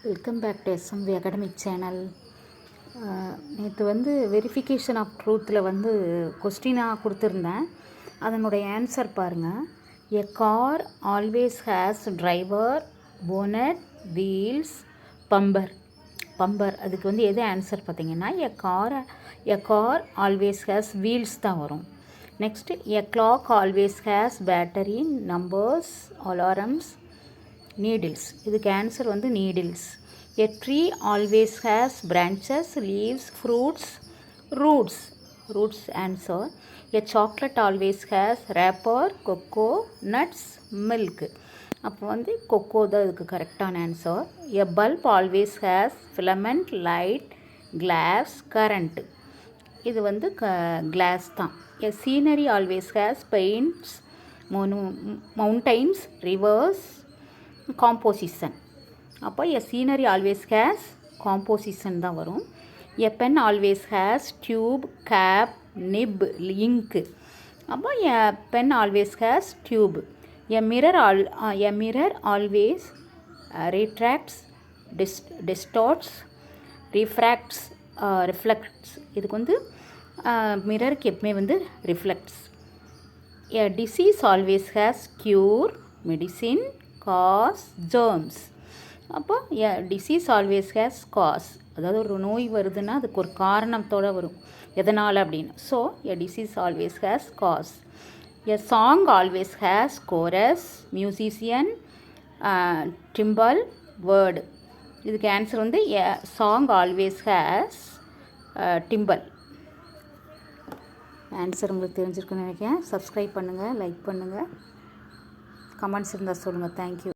Welcome back to SMV academic channel. நேற்று வந்து verification of ட்ரூத்தில் வந்து கொஸ்டினாக கொடுத்துருந்தேன். அதனுடைய ஆன்சர் பாருங்கள். A car always has driver, bonnet, wheels, bumper. அதுக்கு வந்து எது ஆன்சர் பார்த்தீங்கன்னா a car always has wheels தான் வரும். Next a clock always has battery, numbers, alarms, needles. இதுக்கு ஆன்சர் வந்து needles. A tree always has branches, leaves, fruits, roots answer. A chocolate always has wrapper, cocoa, nuts, milk. அப்போ வந்து cocoa தான் இதுக்கு கரெக்டான answer. A bulb always has filament, light, glass, current. இது வந்து class தான். A scenery always has paints, mountains, rivers, composition. அப்போ a scenery always has composition தான் வரும். A pen always has tube, cap, nib, ink. அப்போ a pen always has tube. A mirror always refracts, distorts, reflects. இதுக்கு வந்து மிரருக்கு எப்பவுமே வந்து reflects. A disease always has cure, medicine, cause, germs. அப்போ disease always has cause. அதாவது ஒரு நோய் வருதுன்னா அதுக்கு ஒரு காரணத்தோடு வரும், எதனால் அப்படின்னு. So a disease always has cause. A song always has chorus, musician, dimple, word. இதுக்கு ஆன்சர் வந்து a song always has dimple. Answer உங்களுக்கு தெரிஞ்சிருக்குன்னு நினைக்கிறேன். சப்ஸ்கிரைப் பண்ணுங்கள், லைக் பண்ணுங்கள், கமெண்ட்ஸ் இருந்தால் சொல்லுங்கள். தேங்க்யூ.